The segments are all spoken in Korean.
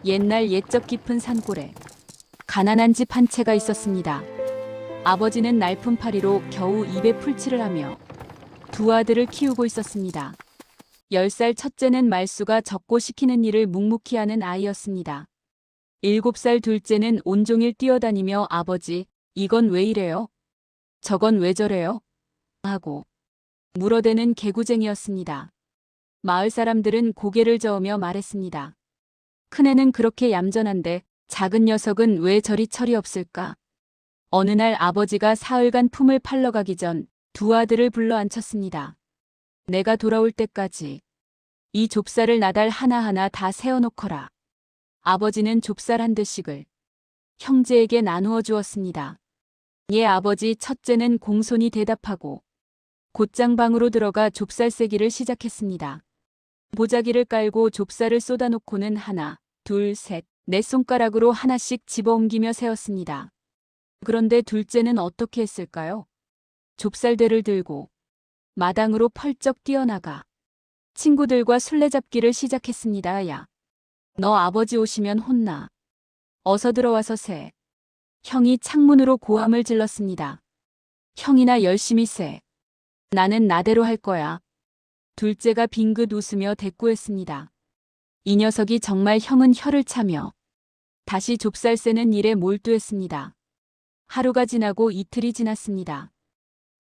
옛날 옛적 깊은 산골에 가난한 집 한 채가 있었습니다. 아버지는 날품팔이로 겨우 입에 풀칠을 하며 두 아들을 키우고 있었습니다. 10살 첫째는 말수가 적고 시키는 일을 묵묵히 하는 아이였습니다. 7살 둘째는 온종일 뛰어다니며 아버지, 이건 왜 이래요? 저건 왜 저래요? 하고 물어대는 개구쟁이였습니다. 마을 사람들은 고개를 저으며 말했습니다. 큰애는 그렇게 얌전한데 작은 녀석은 왜 저리 철이 없을까? 어느 날 아버지가 사흘간 품을 팔러 가기 전 두 아들을 불러 앉혔습니다. 내가 돌아올 때까지 이 좁쌀을 나달 하나하나 다 세어놓거라. 아버지는 좁쌀 한 대씩을 형제에게 나누어 주었습니다. 예, 아버지. 첫째는 공손히 대답하고 곧장 방으로 들어가 좁쌀 세기를 시작했습니다. 보자기를 깔고 좁쌀을 쏟아놓고는 하나, 둘, 셋, 넷 손가락으로 하나씩 집어옮기며 세었습니다. 그런데 둘째는 어떻게 했을까요? 좁쌀대를 들고 마당으로 펄쩍 뛰어나가 친구들과 술래잡기를 시작했습니다. 야, 너 아버지 오시면 혼나. 어서 들어와서 세. 형이 창문으로 고함을 질렀습니다. 형이나 열심히 세. 나는 나대로 할 거야. 둘째가 빙긋 웃으며 대꾸했습니다. 이 녀석이 정말 형은 혀를 차며 다시 좁쌀 세는 일에 몰두했습니다. 하루가 지나고 이틀이 지났습니다.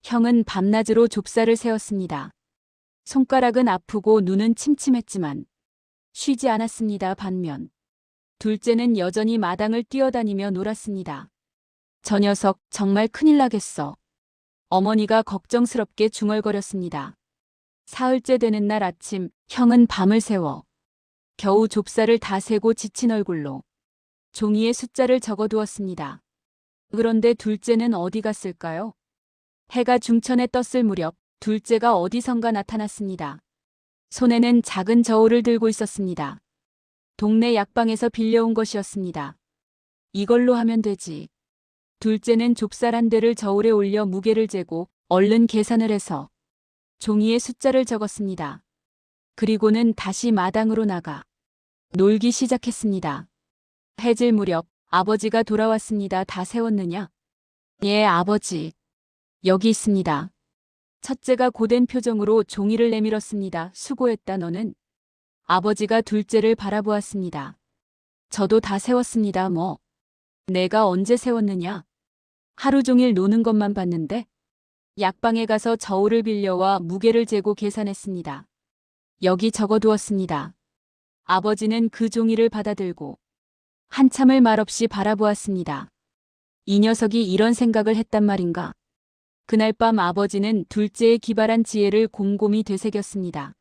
형은 밤낮으로 좁쌀을 세었습니다. 손가락은 아프고 눈은 침침했지만 쉬지 않았습니다. 반면 둘째는 여전히 마당을 뛰어다니며 놀았습니다. 저 녀석 정말 큰일 나겠어. 어머니가 걱정스럽게 중얼거렸습니다. 사흘째 되는 날 아침, 형은 밤을 새워 겨우 좁쌀을 다 세고 지친 얼굴로 종이에 숫자를 적어두었습니다. 그런데 둘째는 어디 갔을까요? 해가 중천에 떴을 무렵 둘째가 어디선가 나타났습니다. 손에는 작은 저울을 들고 있었습니다. 동네 약방에서 빌려온 것이었습니다. 이걸로 하면 되지. 둘째는 좁쌀 한 대를 저울에 올려 무게를 재고 얼른 계산을 해서 종이에 숫자를 적었습니다. 그리고는 다시 마당으로 나가 놀기 시작했습니다. 해질 무렵 아버지가 돌아왔습니다. 다 세웠느냐? 예, 아버지. 여기 있습니다. 첫째가 고된 표정으로 종이를 내밀었습니다. 수고했다 너는. 아버지가 둘째를 바라보았습니다. 저도 다 세웠습니다. 뭐. 내가 언제 세웠느냐? 하루 종일 노는 것만 봤는데. 약방에 가서 저울을 빌려와 무게를 재고 계산했습니다. 여기 적어두었습니다. 아버지는 그 종이를 받아들고 한참을 말없이 바라보았습니다. 이 녀석이 이런 생각을 했단 말인가? 그날 밤 아버지는 둘째의 기발한 지혜를 곰곰이 되새겼습니다.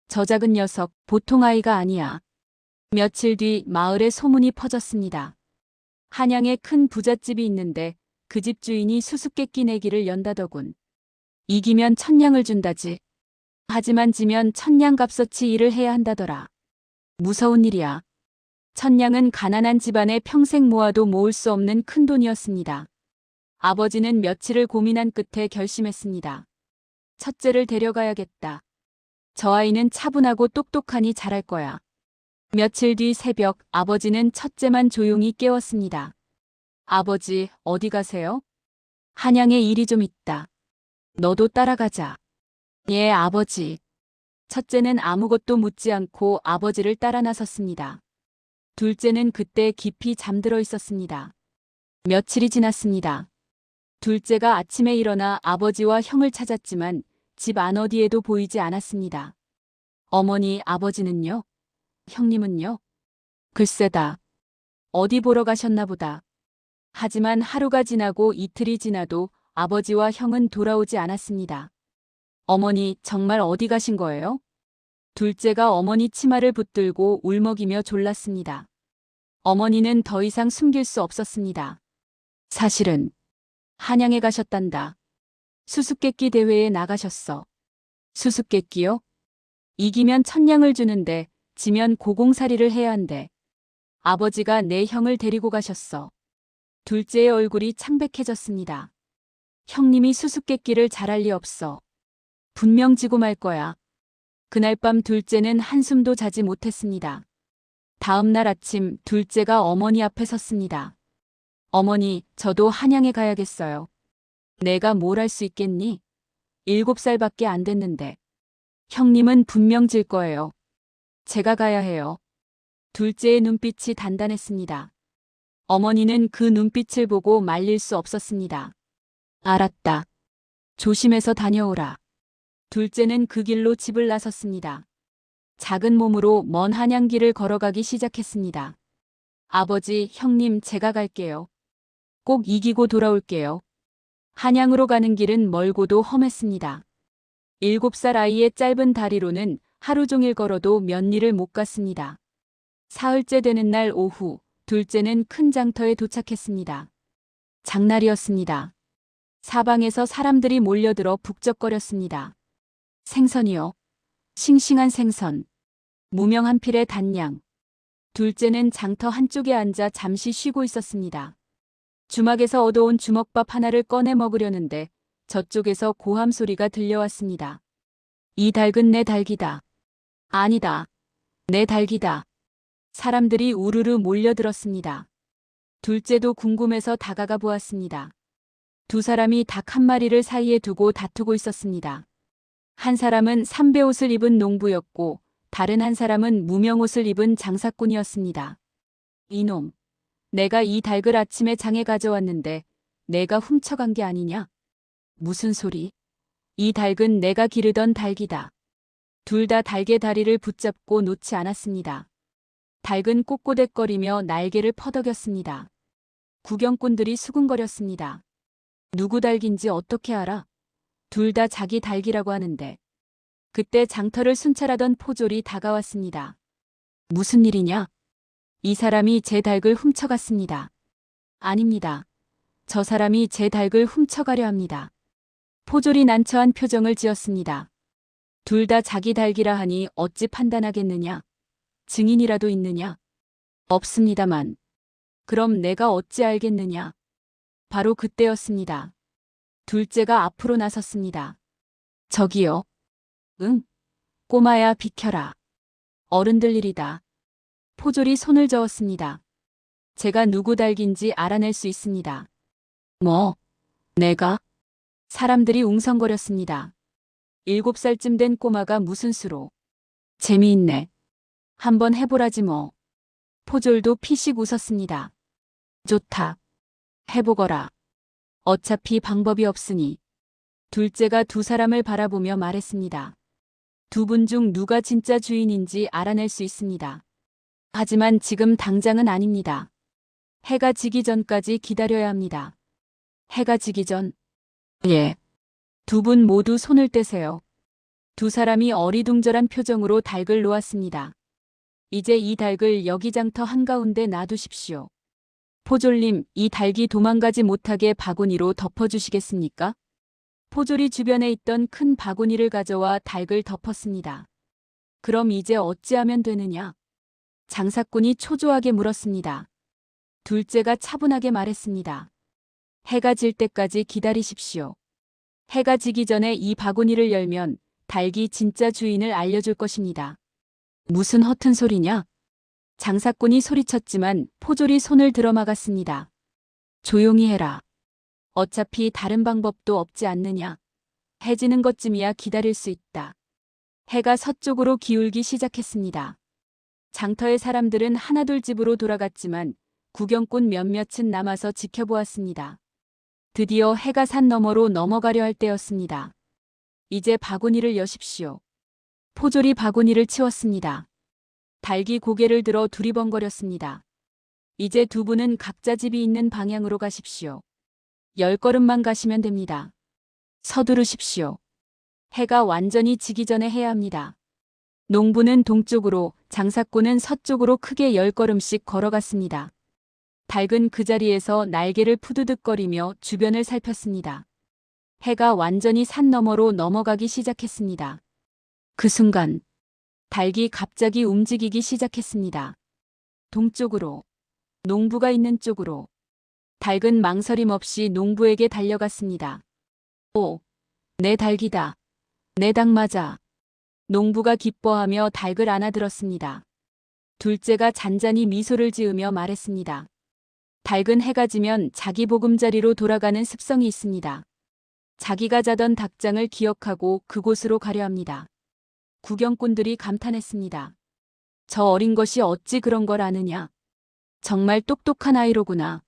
저 작은 녀석 보통 아이가 아니야. 며칠 뒤 마을에 소문이 퍼졌습니다. 한양에 큰 부잣집이 있는데 그 집 주인이 수수께끼 내기를 연다더군. 이기면 1000냥을 준다지. 하지만 지면 1000냥값어치 일을 해야 한다더라. 무서운 일이야. 1000냥은 가난한 집안에 평생 모아도 모을 수 없는 큰 돈이었습니다. 아버지는 며칠을 고민한 끝에 결심했습니다. 첫째를 데려가야겠다. 저 아이는 차분하고 똑똑하니 잘할 거야. 며칠 뒤 새벽 아버지는 첫째만 조용히 깨웠습니다. 아버지, 어디 가세요? 한양에 일이 좀 있다. 너도 따라가자. 예, 아버지. 첫째는 아무것도 묻지 않고 아버지를 따라 나섰습니다. 둘째는 그때 깊이 잠들어 있었습니다. 며칠이 지났습니다. 둘째가 아침에 일어나 아버지와 형을 찾았지만 집 안 어디에도 보이지 않았습니다. 어머니, 아버지는요? 형님은요? 글쎄다. 어디 보러 가셨나 보다. 하지만 하루가 지나고 이틀이 지나도 아버지와 형은 돌아오지 않았습니다. 어머니, 정말 어디 가신 거예요? 둘째가 어머니 치마를 붙들고 울먹이며 졸랐습니다. 어머니는 더 이상 숨길 수 없었습니다. 사실은 한양에 가셨단다. 수수께끼 대회에 나가셨어. 수수께끼요? 이기면 1000냥을 주는데 지면 고공살이를 해야 한대. 아버지가 내 형을 데리고 가셨어. 둘째의 얼굴이 창백해졌습니다. 형님이 수수께끼를 잘할 리 없어. 분명 지고 말 거야. 그날 밤 둘째는 한숨도 자지 못했습니다. 다음 날 아침 둘째가 어머니 앞에 섰습니다. 어머니, 저도 한양에 가야겠어요. 내가 뭘 할 수 있겠니? 7살밖에 안 됐는데. 형님은 분명 질 거예요. 제가 가야 해요. 둘째의 눈빛이 단단했습니다. 어머니는 그 눈빛을 보고 말릴 수 없었습니다. 알았다. 조심해서 다녀오라. 둘째는 그 길로 집을 나섰습니다. 작은 몸으로 먼 한양길을 걸어가기 시작했습니다. 아버지, 형님, 제가 갈게요. 꼭 이기고 돌아올게요. 한양으로 가는 길은 멀고도 험했습니다. 7살 아이의 짧은 다리로는 하루 종일 걸어도 면리를 못 갔습니다. 사흘째 되는 날 오후, 둘째는 큰 장터에 도착했습니다. 장날이었습니다. 사방에서 사람들이 몰려들어 북적거렸습니다. 생선이요. 싱싱한 생선. 무명 한 필의 단양. 둘째는 장터 한쪽에 앉아 잠시 쉬고 있었습니다. 주막에서 얻어온 주먹밥 하나를 꺼내 먹으려는데 저쪽에서 고함 소리가 들려왔습니다. 이 닭은 내 닭이다. 아니다. 내 닭이다. 사람들이 우르르 몰려들었습니다. 둘째도 궁금해서 다가가 보았습니다. 두 사람이 닭 한 마리를 사이에 두고 다투고 있었습니다. 한 사람은 삼배옷을 입은 농부였고 다른 한 사람은 무명옷을 입은 장사꾼이었습니다. 이놈, 내가 이 닭을 아침에 장에 가져왔는데 내가 훔쳐간 게 아니냐? 무슨 소리? 이 닭은 내가 기르던 닭이다. 둘 다 닭의 다리를 붙잡고 놓지 않았습니다. 닭은 꼿꼿대거리며 날개를 퍼덕였습니다. 구경꾼들이 수군거렸습니다. 누구 닭인지 어떻게 알아? 둘 다 자기 닭이라고 하는데. 그때 장터를 순찰하던 포졸이 다가왔습니다. 무슨 일이냐? 이 사람이 제 닭을 훔쳐갔습니다. 아닙니다. 저 사람이 제 닭을 훔쳐가려 합니다. 포졸이 난처한 표정을 지었습니다. 둘 다 자기 닭이라 하니 어찌 판단하겠느냐? 증인이라도 있느냐? 없습니다만. 그럼 내가 어찌 알겠느냐? 바로 그때였습니다. 둘째가 앞으로 나섰습니다. 저기요. 응? 꼬마야, 비켜라. 어른들 일이다. 포졸이 손을 저었습니다. 제가 누구 닭인지 알아낼 수 있습니다. 뭐? 내가? 사람들이 웅성거렸습니다. 7살쯤 된 꼬마가 무슨 수로. 재미있네. 한번 해보라지 뭐. 포졸도 피식 웃었습니다. 좋다. 해보거라. 어차피 방법이 없으니. 둘째가 두 사람을 바라보며 말했습니다. 두 분 중 누가 진짜 주인인지 알아낼 수 있습니다. 하지만 지금 당장은 아닙니다. 해가 지기 전까지 기다려야 합니다. 해가 지기 전? 예. 두 분 모두 손을 떼세요. 두 사람이 어리둥절한 표정으로 닭을 놓았습니다. 이제 이 닭을 여기 장터 한가운데 놔두십시오. 포졸님, 이 닭이 도망가지 못하게 바구니로 덮어주시겠습니까? 포졸이 주변에 있던 큰 바구니를 가져와 닭을 덮었습니다. 그럼 이제 어찌하면 되느냐? 장사꾼이 초조하게 물었습니다. 둘째가 차분하게 말했습니다. 해가 질 때까지 기다리십시오. 해가 지기 전에 이 바구니를 열면 닭이 진짜 주인을 알려줄 것입니다. 무슨 허튼 소리냐? 장사꾼이 소리쳤지만 포졸이 손을 들어막았습니다. 조용히 해라. 어차피 다른 방법도 없지 않느냐. 해 지는 것쯤이야 기다릴 수 있다. 해가 서쪽으로 기울기 시작했습니다. 장터의 사람들은 하나둘 집으로 돌아갔지만 구경꾼 몇몇은 남아서 지켜보았습니다. 드디어 해가 산 너머로 넘어가려 할 때였습니다. 이제 바구니를 여십시오. 포졸이 바구니를 치웠습니다. 닭이 고개를 들어 두리번거렸습니다. 이제 두 분은 각자 집이 있는 방향으로 가십시오. 10걸음만 가시면 됩니다. 서두르십시오. 해가 완전히 지기 전에 해야 합니다. 농부는 동쪽으로, 장사꾼은 서쪽으로 크게 10걸음씩 걸어갔습니다. 닭은 그 자리에서 날개를 푸드득거리며 주변을 살폈습니다. 해가 완전히 산 너머로 넘어가기 시작했습니다. 그 순간 닭이 갑자기 움직이기 시작했습니다. 동쪽으로, 농부가 있는 쪽으로. 닭은 망설임 없이 농부에게 달려갔습니다. 오, 내 닭이다. 내 닭 맞아. 농부가 기뻐하며 닭을 안아들었습니다. 둘째가 잔잔히 미소를 지으며 말했습니다. 밝은 해가 지면 자기 보금자리로 돌아가는 습성이 있습니다. 자기가 자던 닭장을 기억하고 그곳으로 가려 합니다. 구경꾼들이 감탄했습니다. 저 어린 것이 어찌 그런 걸 아느냐. 정말 똑똑한 아이로구나.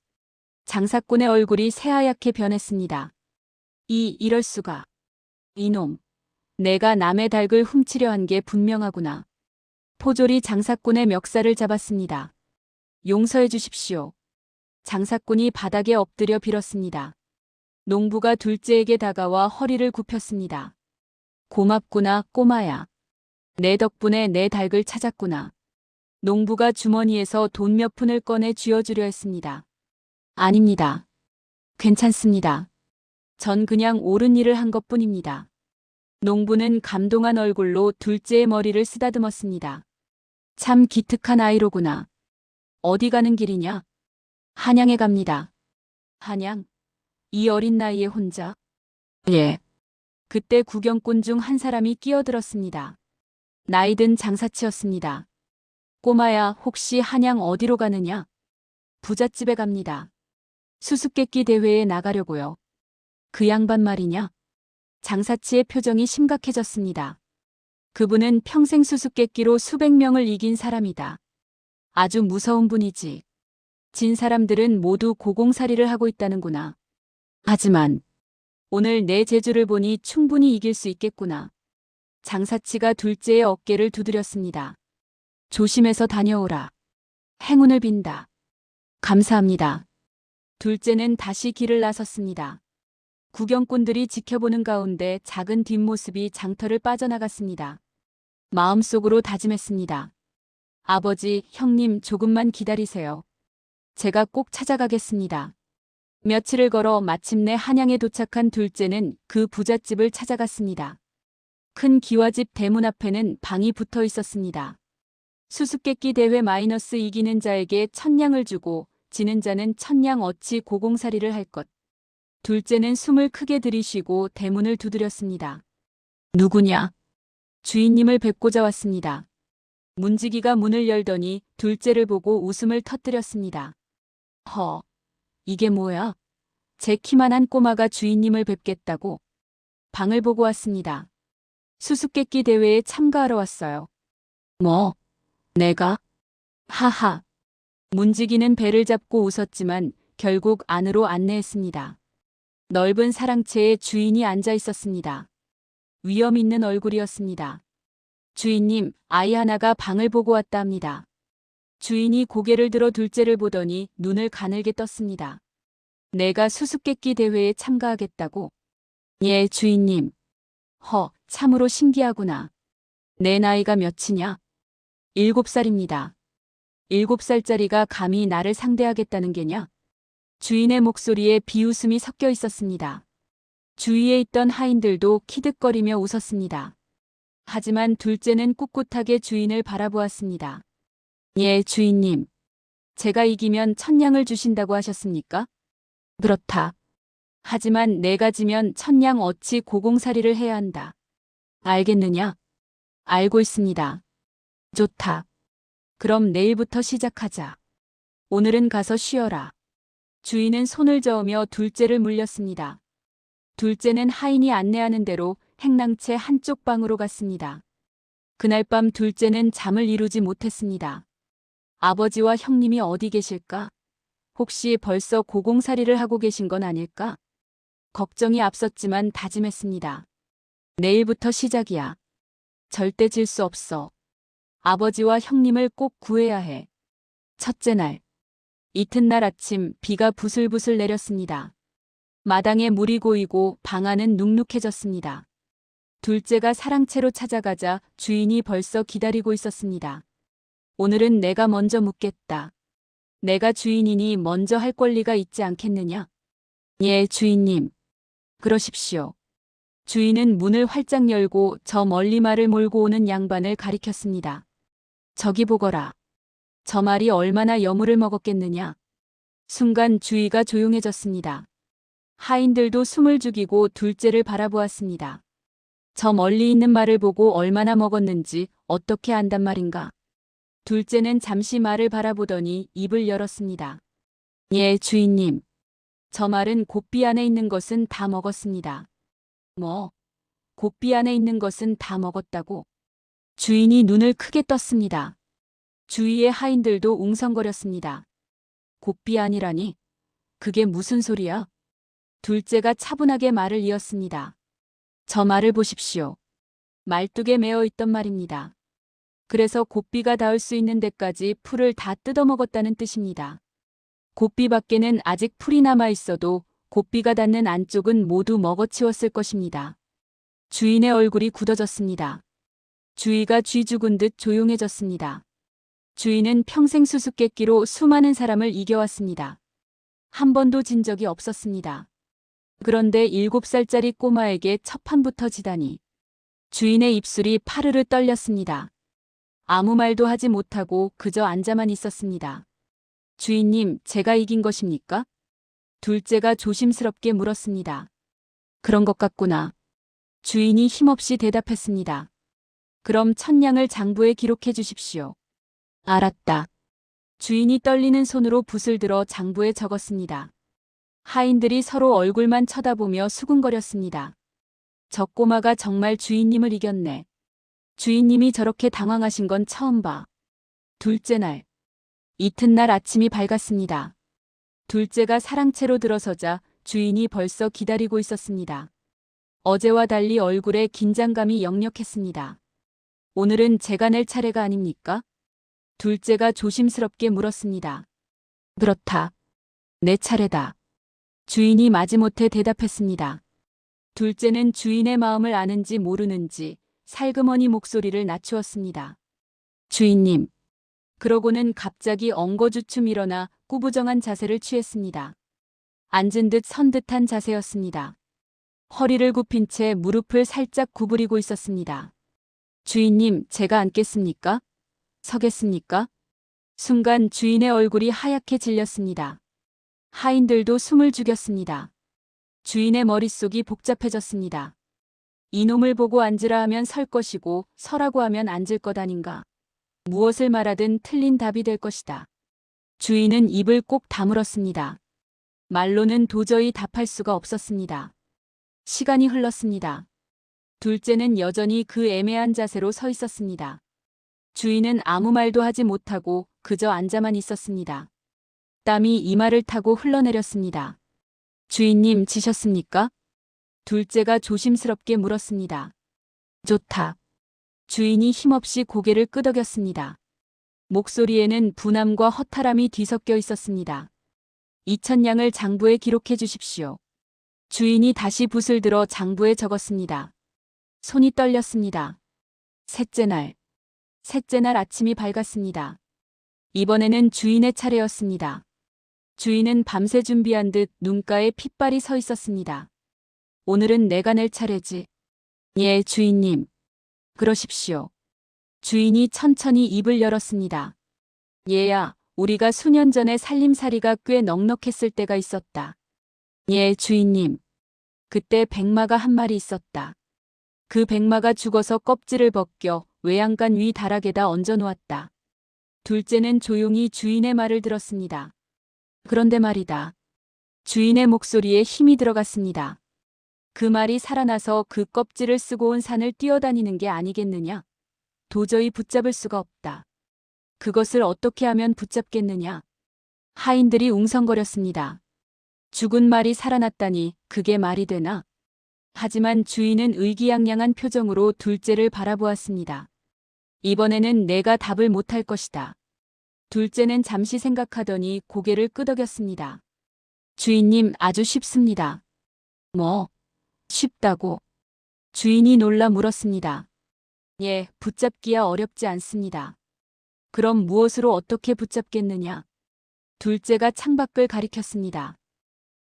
장사꾼의 얼굴이 새하얗게 변했습니다. 이럴 수가. 이놈. 내가 남의 닭을 훔치려 한 게 분명하구나. 포졸이 장사꾼의 멱살을 잡았습니다. 용서해 주십시오. 장사꾼이 바닥에 엎드려 빌었습니다. 농부가 둘째에게 다가와 허리를 굽혔습니다. 고맙구나, 꼬마야. 내 덕분에 내 닭을 찾았구나. 농부가 주머니에서 돈 몇 푼을 꺼내 쥐어주려 했습니다. 아닙니다. 괜찮습니다. 전 그냥 옳은 일을 한 것뿐입니다. 농부는 감동한 얼굴로 둘째의 머리를 쓰다듬었습니다. 참 기특한 아이로구나. 어디 가는 길이냐? 한양에 갑니다. 한양? 이 어린 나이에 혼자? 예. 그때 구경꾼 중 한 사람이 끼어들었습니다. 나이든 장사치였습니다. 꼬마야, 혹시 한양 어디로 가느냐? 부잣집에 갑니다. 수수께끼 대회에 나가려고요. 그 양반 말이냐? 장사치의 표정이 심각해졌습니다. 그분은 평생 수수께끼로 수백 명을 이긴 사람이다. 아주 무서운 분이지. 진 사람들은 모두 고공살이를 하고 있다는구나. 하지만 오늘 내 재주를 보니 충분히 이길 수 있겠구나. 장사치가 둘째의 어깨를 두드렸습니다. 조심해서 다녀오라. 행운을 빈다. 감사합니다. 둘째는 다시 길을 나섰습니다. 구경꾼들이 지켜보는 가운데 작은 뒷모습이 장터를 빠져나갔습니다. 마음속으로 다짐했습니다. 아버지, 형님 조금만 기다리세요. 제가 꼭 찾아가겠습니다. 며칠을 걸어 마침내 한양에 도착한 둘째는 그 부잣집을 찾아갔습니다. 큰 기와집 대문 앞에는 방이 붙어 있었습니다. 수수께끼 대회 마이너스 이기는 자에게 1000냥을 주고 지는 자는 1000냥 어치 고공살이를 할 것. 둘째는 숨을 크게 들이쉬고 대문을 두드렸습니다. 누구냐? 주인님을 뵙고자 왔습니다. 문지기가 문을 열더니 둘째를 보고 웃음을 터뜨렸습니다. 허, 이게 뭐야? 제 키만한 꼬마가 주인님을 뵙겠다고? 방을 보고 왔습니다. 수수께끼 대회에 참가하러 왔어요. 뭐? 내가? 하하. 문지기는 배를 잡고 웃었지만 결국 안으로 안내했습니다. 넓은 사랑채에 주인이 앉아 있었습니다. 위험 있는 얼굴이었습니다. 주인님, 아이 하나가 방을 보고 왔다 합니다. 주인이 고개를 들어 둘째를 보더니 눈을 가늘게 떴습니다. 내가 수수께끼 대회에 참가하겠다고? 예, 주인님. 허, 참으로 신기하구나. 내 나이가 몇이냐? 7살입니다. 7살짜리가 감히 나를 상대하겠다는 게냐? 주인의 목소리에 비웃음이 섞여 있었습니다. 주위에 있던 하인들도 키득거리며 웃었습니다. 하지만 둘째는 꿋꿋하게 주인을 바라보았습니다. 예, 주인님. 제가 이기면 1000냥을 주신다고 하셨습니까? 그렇다. 하지만 내가 지면 1000냥 어치 고공살이를 해야 한다. 알겠느냐? 알고 있습니다. 좋다. 그럼 내일부터 시작하자. 오늘은 가서 쉬어라. 주인은 손을 저으며 둘째를 물렸습니다. 둘째는 하인이 안내하는 대로 행랑채 한쪽 방으로 갔습니다. 그날 밤 둘째는 잠을 이루지 못했습니다. 아버지와 형님이 어디 계실까? 혹시 벌써 고공살이를 하고 계신 건 아닐까? 걱정이 앞섰지만 다짐했습니다. 내일부터 시작이야. 절대 질 수 없어. 아버지와 형님을 꼭 구해야 해. 첫째 날. 이튿날 아침 비가 부슬부슬 내렸습니다. 마당에 물이 고이고 방 안은 눅눅해졌습니다. 둘째가 사랑채로 찾아가자 주인이 벌써 기다리고 있었습니다. 오늘은 내가 먼저 묻겠다. 내가 주인이니 먼저 할 권리가 있지 않겠느냐? 예, 주인님. 그러십시오. 주인은 문을 활짝 열고 저 멀리 말을 몰고 오는 양반을 가리켰습니다. 저기 보거라. 저 말이 얼마나 여물을 먹었겠느냐. 순간 주위가 조용해졌습니다. 하인들도 숨을 죽이고 둘째를 바라보았습니다. 저 멀리 있는 말을 보고 얼마나 먹었는지 어떻게 안단 말인가. 둘째는 잠시 말을 바라보더니 입을 열었습니다. 예, 주인님. 저 말은 곱비 안에 있는 것은 다 먹었습니다. 뭐, 곱비 안에 있는 것은 다 먹었다고? 주인이 눈을 크게 떴습니다. 주위의 하인들도 웅성거렸습니다. 곱비 아니라니? 그게 무슨 소리야? 둘째가 차분하게 말을 이었습니다. 저 말을 보십시오. 말뚝에 매어 있던 말입니다. 그래서 곱비가 닿을 수 있는 데까지 풀을 다 뜯어먹었다는 뜻입니다. 곱비 밖에는 아직 풀이 남아 있어도 곱비가 닿는 안쪽은 모두 먹어치웠을 것입니다. 주인의 얼굴이 굳어졌습니다. 주위가 쥐 죽은 듯 조용해졌습니다. 주인은 평생 수수께끼로 수많은 사람을 이겨왔습니다. 한 번도 진 적이 없었습니다. 그런데 7살짜리 꼬마에게 첫 판부터 지다니. 주인의 입술이 파르르 떨렸습니다. 아무 말도 하지 못하고 그저 앉아만 있었습니다. 주인님, 제가 이긴 것입니까? 둘째가 조심스럽게 물었습니다. 그런 것 같구나. 주인이 힘없이 대답했습니다. 그럼 천냥을 장부에 기록해 주십시오. 알았다. 주인이 떨리는 손으로 붓을 들어 장부에 적었습니다. 하인들이 서로 얼굴만 쳐다보며 수군거렸습니다. 저 꼬마가 정말 주인님을 이겼네. 주인님이 저렇게 당황하신 건 처음 봐. 둘째 날. 이튿날 아침이 밝았습니다. 둘째가 사랑채로 들어서자 주인이 벌써 기다리고 있었습니다. 어제와 달리 얼굴에 긴장감이 역력했습니다. 오늘은 제가 낼 차례가 아닙니까? 둘째가 조심스럽게 물었습니다. 그렇다. 내 차례다. 주인이 마지못해 대답했습니다. 둘째는 주인의 마음을 아는지 모르는지 살그머니 목소리를 낮추었습니다. 주인님. 그러고는 갑자기 엉거주춤 일어나 꾸부정한 자세를 취했습니다. 앉은 듯 선 듯한 자세였습니다. 허리를 굽힌 채 무릎을 살짝 구부리고 있었습니다. 주인님, 제가 앉겠습니까? 서겠습니까? 순간 주인의 얼굴이 하얗게 질렸습니다. 하인들도 숨을 죽였습니다. 주인의 머릿속이 복잡해졌습니다. 이놈을 보고 앉으라 하면 설 것이고 서라고 하면 앉을 것 아닌가. 무엇을 말하든 틀린 답이 될 것이다. 주인은 입을 꼭 다물었습니다. 말로는 도저히 답할 수가 없었습니다. 시간이 흘렀습니다. 둘째는 여전히 그 애매한 자세로 서 있었습니다. 주인은 아무 말도 하지 못하고 그저 앉아만 있었습니다. 땀이 이마를 타고 흘러내렸습니다. 주인님, 지셨습니까? 둘째가 조심스럽게 물었습니다. 좋다. 주인이 힘없이 고개를 끄덕였습니다. 목소리에는 분함과 허탈함이 뒤섞여 있었습니다. 2,000냥을 장부에 기록해 주십시오. 주인이 다시 붓을 들어 장부에 적었습니다. 손이 떨렸습니다. 셋째 날. 셋째 날 아침이 밝았습니다. 이번에는 주인의 차례였습니다. 주인은 밤새 준비한 듯 눈가에 핏발이 서 있었습니다. 오늘은 내가 낼 차례지. 예, 주인님. 그러십시오. 주인이 천천히 입을 열었습니다. 얘야, 우리가 수년 전에 살림살이가 꽤 넉넉했을 때가 있었다. 예, 주인님. 그때 백마가 한 마리 있었다. 그 백마가 죽어서 껍질을 벗겨 외양간 위 다락에다 얹어놓았다. 둘째는 조용히 주인의 말을 들었습니다. 그런데 말이다. 주인의 목소리에 힘이 들어갔습니다. 그 말이 살아나서 그 껍질을 쓰고 온 산을 뛰어다니는 게 아니겠느냐? 도저히 붙잡을 수가 없다. 그것을 어떻게 하면 붙잡겠느냐? 하인들이 웅성거렸습니다. 죽은 말이 살아났다니 그게 말이 되나? 하지만 주인은 의기양양한 표정으로 둘째를 바라보았습니다. 이번에는 내가 답을 못할 것이다. 둘째는 잠시 생각하더니 고개를 끄덕였습니다. 주인님, 아주 쉽습니다. 뭐? 쉽다고? 주인이 놀라 물었습니다. 예, 붙잡기야 어렵지 않습니다. 그럼 무엇으로 어떻게 붙잡겠느냐? 둘째가 창밖을 가리켰습니다.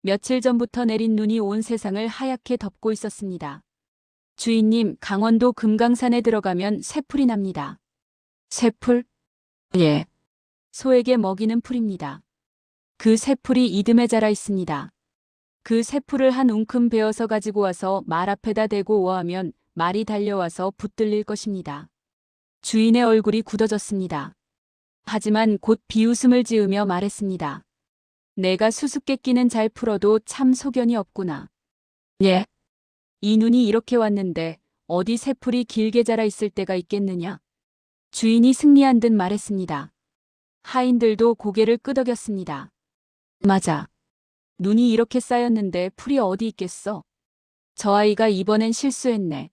며칠 전부터 내린 눈이 온 세상을 하얗게 덮고 있었습니다. 주인님, 강원도 금강산에 들어가면 쇠풀이 납니다. 쇠풀? 예. 소에게 먹이는 풀입니다. 그 쇠풀이 이듬해 자라 있습니다. 그 쇠풀을 한 웅큼 베어서 가지고 와서 말 앞에다 대고 오하면 말이 달려와서 붙들릴 것입니다. 주인의 얼굴이 굳어졌습니다. 하지만 곧 비웃음을 지으며 말했습니다. 내가 수수께끼는 잘 풀어도 참 소견이 없구나. 예. 이 눈이 이렇게 왔는데 어디 새풀이 길게 자라 있을 때가 있겠느냐. 주인이 승리한 듯 말했습니다. 하인들도 고개를 끄덕였습니다. 맞아. 눈이 이렇게 쌓였는데 풀이 어디 있겠어. 저 아이가 이번엔 실수했네.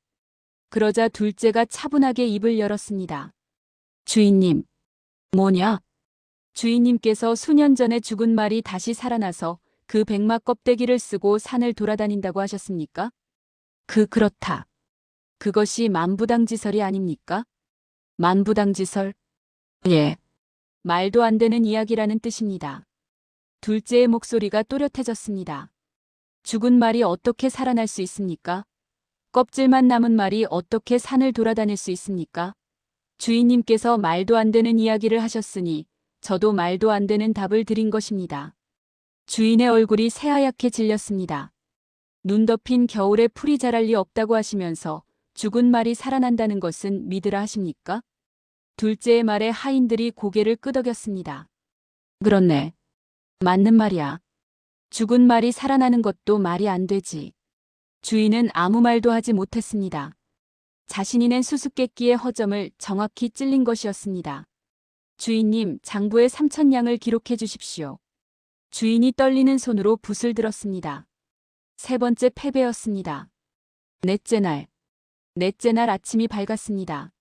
그러자 둘째가 차분하게 입을 열었습니다. 주인님. 뭐냐? 주인님께서 수년 전에 죽은 말이 다시 살아나서 그 백마 껍데기를 쓰고 산을 돌아다닌다고 하셨습니까? 그렇다. 그것이 만부당지설이 아닙니까? 만부당지설? 예. 말도 안 되는 이야기라는 뜻입니다. 둘째의 목소리가 또렷해졌습니다. 죽은 말이 어떻게 살아날 수 있습니까? 껍질만 남은 말이 어떻게 산을 돌아다닐 수 있습니까? 주인님께서 말도 안 되는 이야기를 하셨으니 저도 말도 안 되는 답을 드린 것입니다. 주인의 얼굴이 새하얗게 질렸습니다. 눈 덮인 겨울에 풀이 자랄 리 없다고 하시면서 죽은 말이 살아난다는 것은 믿으라 하십니까? 둘째의 말에 하인들이 고개를 끄덕였습니다. 그렇네. 맞는 말이야. 죽은 말이 살아나는 것도 말이 안 되지. 주인은 아무 말도 하지 못했습니다. 자신이 낸 수수께끼의 허점을 정확히 찔린 것이었습니다. 주인님, 장부에 3,000냥을 기록해 주십시오. 주인이 떨리는 손으로 붓을 들었습니다. 세 번째 패배였습니다. 넷째 날 아침이 밝았습니다.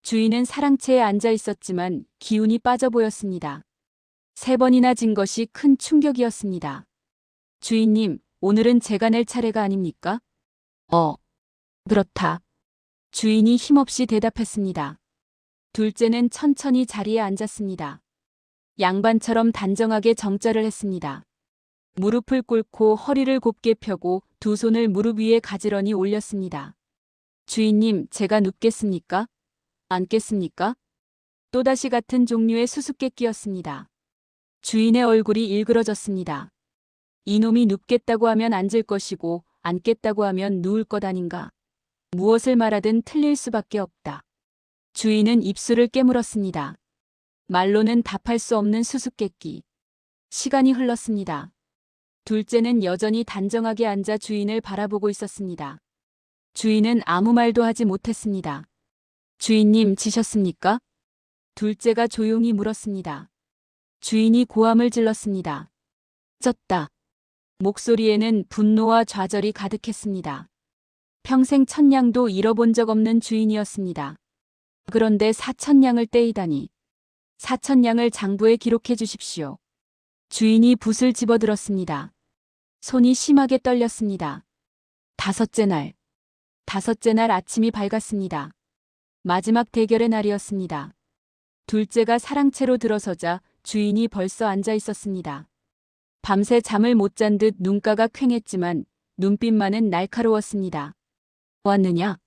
주인은 사랑채에 앉아 있었지만 기운이 빠져 보였습니다. 세 번이나 진 것이 큰 충격이었습니다. 주인님, 오늘은 제가 낼 차례가 아닙니까? 그렇다. 주인이 힘없이 대답했습니다. 둘째는 천천히 자리에 앉았습니다. 양반처럼 단정하게 정자를 했습니다. 무릎을 꿇고 허리를 곱게 펴고 두 손을 무릎 위에 가지런히 올렸습니다. 주인님, 제가 눕겠습니까? 앉겠습니까? 또다시 같은 종류의 수수께끼였습니다. 주인의 얼굴이 일그러졌습니다. 이놈이 눕겠다고 하면 앉을 것이고 앉겠다고 하면 누울 것 아닌가. 무엇을 말하든 틀릴 수밖에 없다. 주인은 입술을 깨물었습니다. 말로는 답할 수 없는 수수께끼. 시간이 흘렀습니다. 둘째는 여전히 단정하게 앉아 주인을 바라보고 있었습니다. 주인은 아무 말도 하지 못했습니다. 주인님, 지셨습니까? 둘째가 조용히 물었습니다. 주인이 고함을 질렀습니다. 졌다. 목소리에는 분노와 좌절이 가득했습니다. 평생 1,000냥도 잃어본 적 없는 주인이었습니다. 그런데 4,000냥을 떼이다니. 4,000냥을 장부에 기록해 주십시오. 주인이 붓을 집어들었습니다. 손이 심하게 떨렸습니다. 다섯째 날 아침이 밝았습니다. 마지막 대결의 날이었습니다. 둘째가 사랑채로 들어서자 주인이 벌써 앉아 있었습니다. 밤새 잠을 못 잔 듯 눈가가 퀭했지만 눈빛만은 날카로웠습니다. 왔느냐?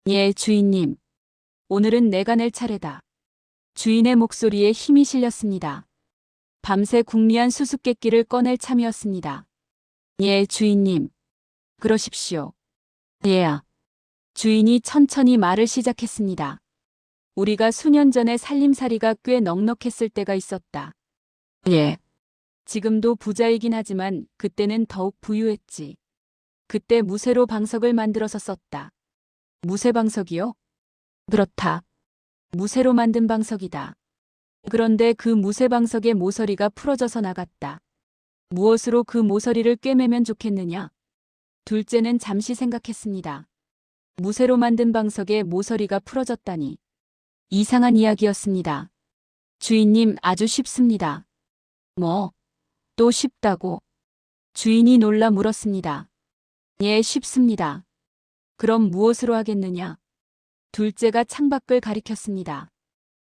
예, 주인님. 오늘은 내가 낼 차례다. 주인의 목소리에 힘이 실렸습니다. 밤새 궁리한 수수께끼를 꺼낼 참이었습니다. 예, 주인님. 그러십시오. 예야. 주인이 천천히 말을 시작했습니다. 우리가 수년 전에 살림살이가 꽤 넉넉했을 때가 있었다. 예. 지금도 부자이긴 하지만 그때는 더욱 부유했지. 그때 무쇠로 방석을 만들어서 썼다. 무쇠방석이요? 그렇다. 무쇠로 만든 방석이다. 그런데 그 무쇠방석의 모서리가 풀어져서 나갔다. 무엇으로 그 모서리를 꿰매면 좋겠느냐? 둘째는 잠시 생각했습니다. 무쇠로 만든 방석의 모서리가 풀어졌다니. 이상한 이야기였습니다. 주인님, 아주 쉽습니다. 뭐? 또 쉽다고? 주인이 놀라 물었습니다. 예, 쉽습니다. 그럼 무엇으로 하겠느냐? 둘째가 창밖을 가리켰습니다.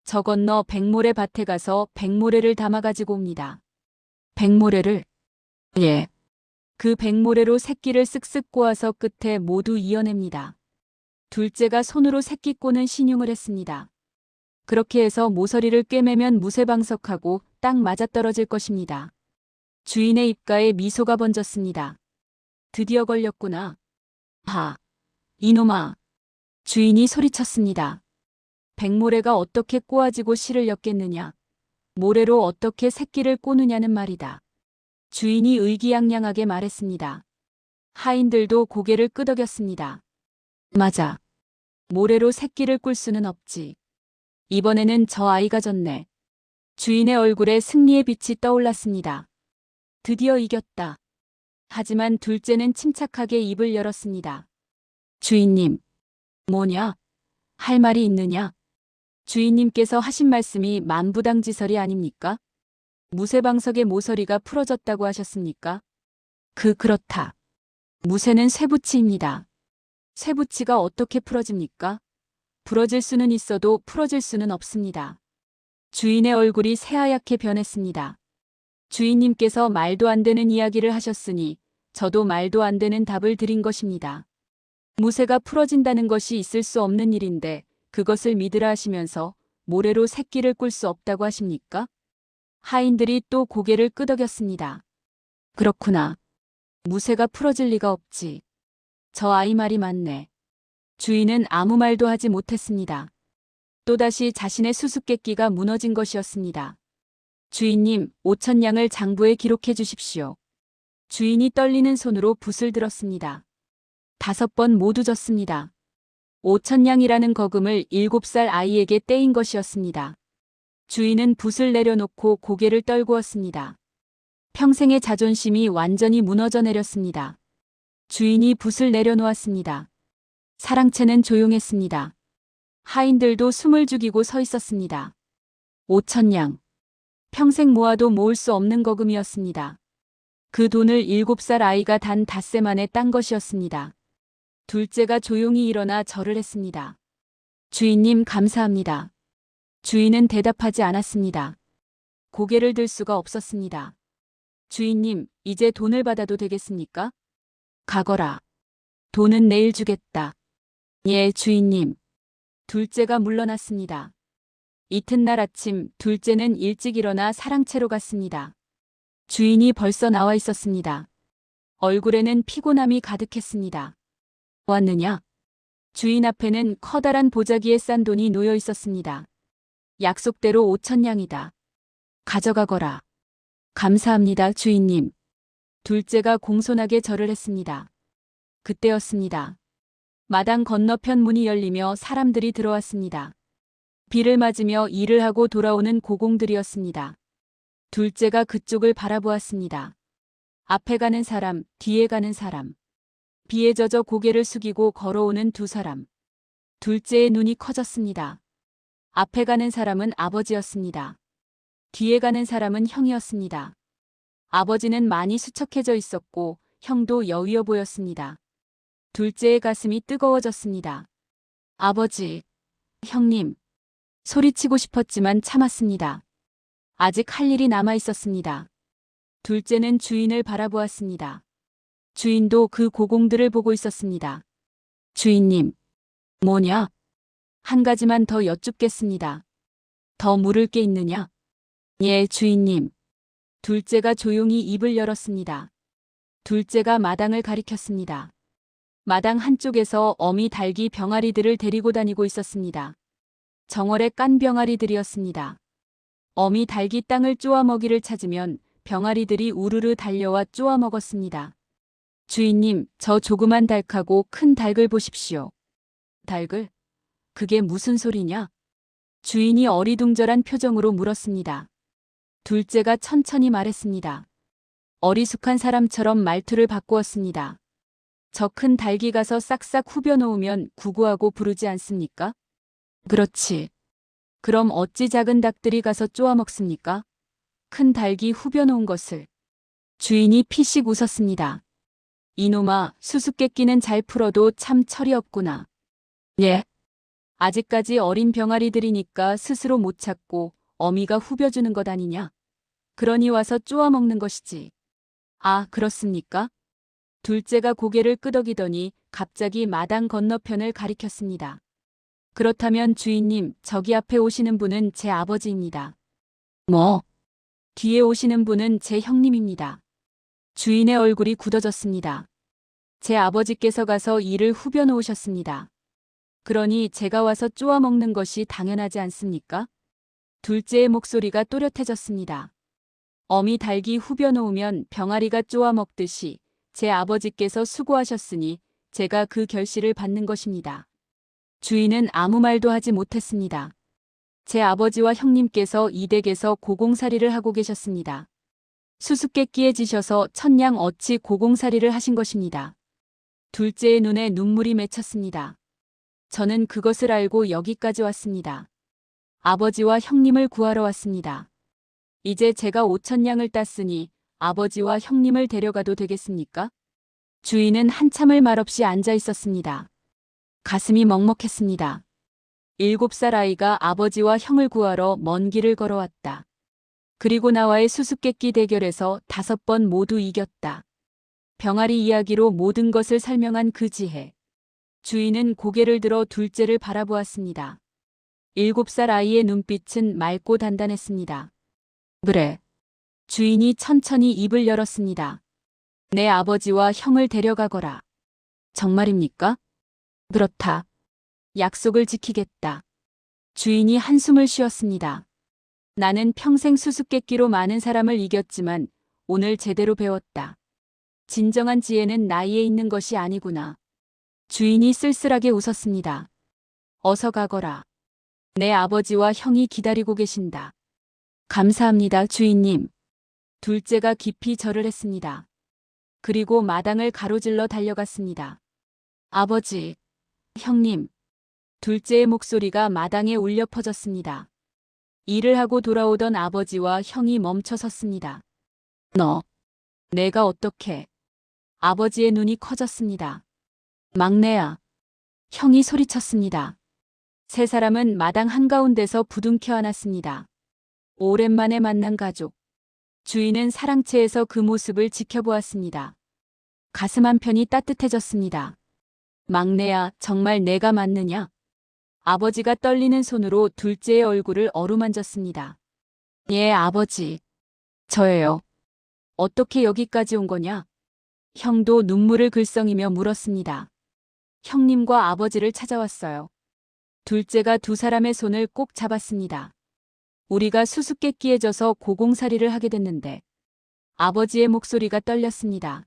저 건너 백모래 밭에 가서 백모래를 담아 가지고 옵니다. 백모래를? 예. 그 백모래로 새끼를 쓱쓱 꼬아서 끝에 모두 이어냅니다. 둘째가 손으로 새끼 꼬는 신용을 했습니다. 그렇게 해서 모서리를 꿰매면 무쇠방석하고 딱 맞아떨어질 것입니다. 주인의 입가에 미소가 번졌습니다. 드디어 걸렸구나. 하, 이놈아. 주인이 소리쳤습니다. 백모래가 어떻게 꼬아지고 실을 엮겠느냐. 모래로 어떻게 새끼를 꼬느냐는 말이다. 주인이 의기양양하게 말했습니다. 하인들도 고개를 끄덕였습니다. 맞아. 모래로 새끼를 꿀 수는 없지. 이번에는 저 아이가 졌네. 주인의 얼굴에 승리의 빛이 떠올랐습니다. 드디어 이겼다. 하지만 둘째는 침착하게 입을 열었습니다. 주인님, 뭐냐? 할 말이 있느냐? 주인님께서 하신 말씀이 만부당지설이 아닙니까? 무쇠방석의 모서리가 풀어졌다고 하셨습니까? 그렇다. 무쇠는 쇠붙이입니다. 쇠붙이가 어떻게 풀어집니까? 부러질 수는 있어도 풀어질 수는 없습니다. 주인의 얼굴이 새하얗게 변했습니다. 주인님께서 말도 안 되는 이야기를 하셨으니 저도 말도 안 되는 답을 드린 것입니다. 무쇠가 풀어진다는 것이 있을 수 없는 일인데 그것을 믿으라 하시면서 모래로 새끼를 꿀 수 없다고 하십니까? 하인들이 또 고개를 끄덕였습니다. 그렇구나. 무쇠가 풀어질 리가 없지. 저 아이 말이 맞네. 주인은 아무 말도 하지 못했습니다. 또다시 자신의 수수께끼가 무너진 것이었습니다. 주인님, 5,000냥을 장부에 기록해 주십시오. 주인이 떨리는 손으로 붓을 들었습니다. 5번 모두 졌습니다. 5,000냥이라는 거금을 7살 아이에게 떼인 것이었습니다. 주인은 붓을 내려놓고 고개를 떨구었습니다. 평생의 자존심이 완전히 무너져 내렸습니다. 주인이 붓을 내려놓았습니다. 사랑채는 조용했습니다. 하인들도 숨을 죽이고 서 있었습니다. 5,000냥. 평생 모아도 모을 수 없는 거금이었습니다. 그 돈을 7살 아이가 단 닷새 만에 딴 것이었습니다. 둘째가 조용히 일어나 절을 했습니다. 주인님 감사합니다. 주인은 대답하지 않았습니다. 고개를 들 수가 없었습니다. 주인님, 이제 돈을 받아도 되겠습니까? 가거라. 돈은 내일 주겠다. 예, 주인님. 둘째가 물러났습니다. 이튿날 아침 둘째는 일찍 일어나 사랑채로 갔습니다. 주인이 벌써 나와 있었습니다. 얼굴에는 피곤함이 가득했습니다. 왔느냐? 주인 앞에는 커다란 보자기에 싼 돈이 놓여 있었습니다. 약속대로 5,000냥이다. 가져가거라. 감사합니다, 주인님. 둘째가 공손하게 절을 했습니다. 그때였습니다. 마당 건너편 문이 열리며 사람들이 들어왔습니다. 비를 맞으며 일을 하고 돌아오는 고공들이었습니다. 둘째가 그쪽을 바라보았습니다. 앞에 가는 사람, 뒤에 가는 사람. 비에 젖어 고개를 숙이고 걸어오는 두 사람. 둘째의 눈이 커졌습니다. 앞에 가는 사람은 아버지였습니다. 뒤에 가는 사람은 형이었습니다. 아버지는 많이 수척해져 있었고 형도 여위어 보였습니다. 둘째의 가슴이 뜨거워졌습니다. 아버지, 형님. 소리치고 싶었지만 참았습니다. 아직 할 일이 남아 있었습니다. 둘째는 주인을 바라보았습니다. 주인도 그 고공들을 보고 있었습니다. 주인님, 뭐냐? 한 가지만 더 여쭙겠습니다. 더 물을 게 있느냐? 예, 주인님. 둘째가 조용히 입을 열었습니다. 둘째가 마당을 가리켰습니다. 마당 한쪽에서 어미 닭이 병아리들을 데리고 다니고 있었습니다. 정월의 깐 병아리들이었습니다. 어미 닭이 땅을 쪼아 먹이를 찾으면 병아리들이 우르르 달려와 쪼아 먹었습니다. 주인님, 저 조그만 닭하고 큰 닭을 보십시오. 닭을? 그게 무슨 소리냐? 주인이 어리둥절한 표정으로 물었습니다. 둘째가 천천히 말했습니다. 어리숙한 사람처럼 말투를 바꾸었습니다. 저 큰 닭이 가서 싹싹 후벼 놓으면 구구하고 부르지 않습니까? 그렇지. 그럼 어찌 작은 닭들이 가서 쪼아 먹습니까? 큰 닭이 후벼 놓은 것을. 주인이 피식 웃었습니다. 이놈아, 수수께끼는 잘 풀어도 참 철이 없구나. 예. 아직까지 어린 병아리들이니까 스스로 못 찾고 어미가 후벼주는 것 아니냐? 그러니 와서 쪼아 먹는 것이지. 아, 그렇습니까? 둘째가 고개를 끄덕이더니 갑자기 마당 건너편을 가리켰습니다. 그렇다면 주인님, 저기 앞에 오시는 분은 제 아버지입니다. 뭐? 뒤에 오시는 분은 제 형님입니다. 주인의 얼굴이 굳어졌습니다. 제 아버지께서 가서 이를 후벼 놓으셨습니다. 그러니 제가 와서 쪼아 먹는 것이 당연하지 않습니까? 둘째의 목소리가 또렷해졌습니다. 어미 닭이 후벼 놓으면 병아리가 쪼아 먹듯이 제 아버지께서 수고하셨으니 제가 그 결실을 받는 것입니다. 주인은 아무 말도 하지 못했습니다. 제 아버지와 형님께서 이 댁에서 고공살이를 하고 계셨습니다. 수수께끼에 지셔서 천냥 어치 고공살이를 하신 것입니다. 둘째의 눈에 눈물이 맺혔습니다. 저는 그것을 알고 여기까지 왔습니다. 아버지와 형님을 구하러 왔습니다. 이제 제가 5,000냥을 땄으니 아버지와 형님을 데려가도 되겠습니까? 주인은 한참을 말없이 앉아 있었습니다. 가슴이 먹먹했습니다. 7살 아이가 아버지와 형을 구하러 먼 길을 걸어왔다. 그리고 나와의 수수께끼 대결에서 5번 모두 이겼다. 병아리 이야기로 모든 것을 설명한 그 지혜. 주인은 고개를 들어 둘째를 바라보았습니다. 7살 아이의 눈빛은 맑고 단단했습니다. 그래. 주인이 천천히 입을 열었습니다. 내 아버지와 형을 데려가거라. 정말입니까? 그렇다. 약속을 지키겠다. 주인이 한숨을 쉬었습니다. 나는 평생 수수께끼로 많은 사람을 이겼지만 오늘 제대로 배웠다. 진정한 지혜는 나이에 있는 것이 아니구나. 주인이 쓸쓸하게 웃었습니다. 어서 가거라. 내 아버지와 형이 기다리고 계신다. 감사합니다, 주인님. 둘째가 깊이 절을 했습니다. 그리고 마당을 가로질러 달려갔습니다. 아버지, 형님. 둘째의 목소리가 마당에 울려 퍼졌습니다. 일을 하고 돌아오던 아버지와 형이 멈춰 섰습니다. 너, 내가 어떻게? 아버지의 눈이 커졌습니다. 막내야. 형이 소리쳤습니다. 세 사람은 마당 한가운데서 부둥켜 안았습니다. 오랜만에 만난 가족. 주인은 사랑채에서 그 모습을 지켜보았습니다. 가슴 한편이 따뜻해졌습니다. 막내야, 정말 내가 맞느냐? 아버지가 떨리는 손으로 둘째의 얼굴을 어루만졌습니다. 예, 아버지. 저예요. 어떻게 여기까지 온 거냐? 형도 눈물을 글썽이며 물었습니다. 형님과 아버지를 찾아왔어요. 둘째가 두 사람의 손을 꼭 잡았습니다. 우리가 수수께끼에 져서 고공살이를 하게 됐는데 아버지의 목소리가 떨렸습니다.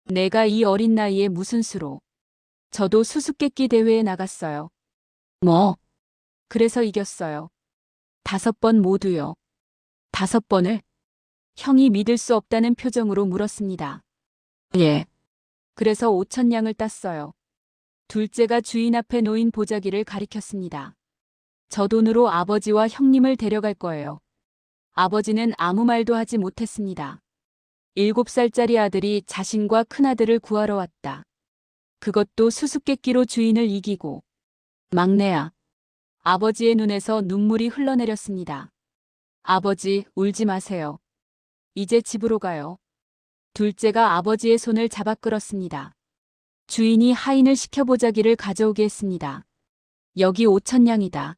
내가 이 어린 나이에 무슨 수로. 저도 수수께끼 대회에 나갔어요. 뭐? 그래서 이겼어요. 5번 모두요. 5번을? 형이 믿을 수 없다는 표정으로 물었습니다. 예. 그래서 5,000냥을 땄어요. 둘째가 주인 앞에 놓인 보자기를 가리켰습니다. 저 돈으로 아버지와 형님을 데려갈 거예요. 아버지는 아무 말도 하지 못했습니다. 7살짜리 아들이 자신과 큰아들을 구하러 왔다. 그것도 수수께끼로 주인을 이기고. 막내야. 아버지의 눈에서 눈물이 흘러내렸습니다. 아버지, 울지 마세요. 이제 집으로 가요. 둘째가 아버지의 손을 잡아 끌었습니다. 주인이 하인을 시켜 보자기를 가져오게 했습니다. 여기 5,000냥이다.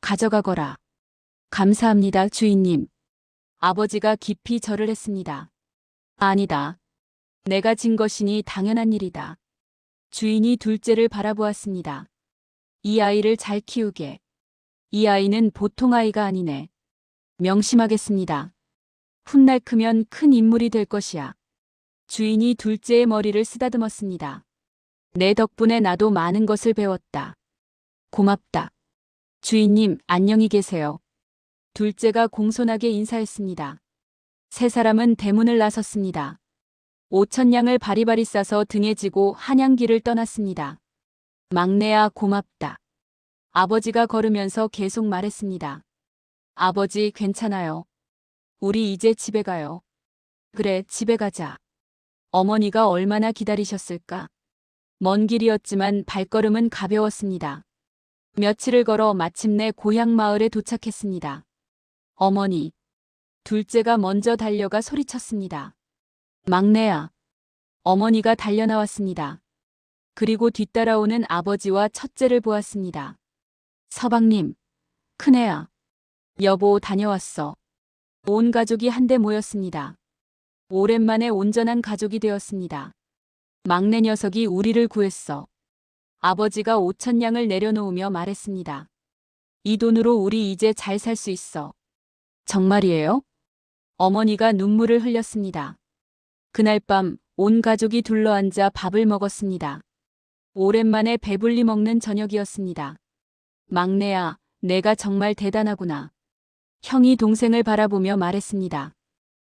가져가거라. 감사합니다, 주인님. 아버지가 깊이 절을 했습니다. 아니다. 내가 진 것이니 당연한 일이다. 주인이 둘째를 바라보았습니다. 이 아이를 잘 키우게. 이 아이는 보통 아이가 아니네. 명심하겠습니다. 훗날 크면 큰 인물이 될 것이야. 주인이 둘째의 머리를 쓰다듬었습니다. 내 덕분에 나도 많은 것을 배웠다. 고맙다. 주인님, 안녕히 계세요. 둘째가 공손하게 인사했습니다. 세 사람은 대문을 나섰습니다. 5,000냥을 바리바리 싸서 등에 지고 한양길을 떠났습니다. 막내야, 고맙다. 아버지가 걸으면서 계속 말했습니다. 아버지, 괜찮아요. 우리 이제 집에 가요. 그래, 집에 가자. 어머니가 얼마나 기다리셨을까? 먼 길이었지만 발걸음은 가벼웠습니다. 며칠을 걸어 마침내 고향 마을에 도착했습니다. 어머니. 둘째가 먼저 달려가 소리쳤습니다. 막내야. 어머니가 달려나왔습니다. 그리고 뒤따라오는 아버지와 첫째를 보았습니다. 서방님. 큰애야. 여보, 다녀왔어. 온 가족이 한데 모였습니다. 오랜만에 온전한 가족이 되었습니다. 막내 녀석이 우리를 구했어. 아버지가 5,000냥을 내려놓으며 말했습니다. 이 돈으로 우리 이제 잘 살 수 있어. 정말이에요? 어머니가 눈물을 흘렸습니다. 그날 밤 온 가족이 둘러앉아 밥을 먹었습니다. 오랜만에 배불리 먹는 저녁이었습니다. 막내야, 내가 정말 대단하구나. 형이 동생을 바라보며 말했습니다.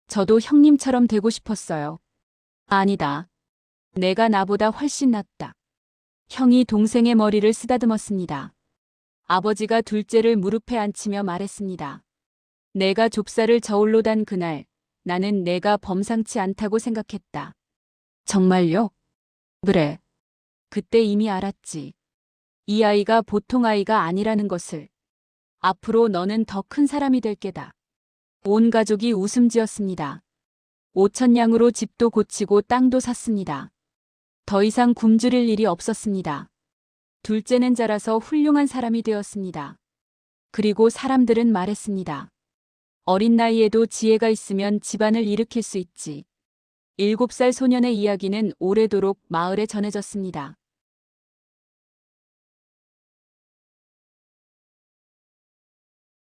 저도 형님처럼 되고 싶었어요. 아니다. 내가 나보다 훨씬 낫다. 형이 동생의 머리를 쓰다듬었습니다. 아버지가 둘째를 무릎에 앉히며 말했습니다. 내가 좁쌀을 저울로 단 그날, 나는 내가 범상치 않다고 생각했다. 정말요? 그래. 그때 이미 알았지. 이 아이가 보통 아이가 아니라는 것을. 앞으로 너는 더 큰 사람이 될 게다. 온 가족이 웃음 지었습니다. 5천냥으로 집도 고치고 땅도 샀습니다. 더 이상 굶주릴 일이 없었습니다. 둘째는 자라서 훌륭한 사람이 되었습니다. 그리고 사람들은 말했습니다. 어린 나이에도 지혜가 있으면 집안을 일으킬 수 있지. 7살 소년의 이야기는 오래도록 마을에 전해졌습니다.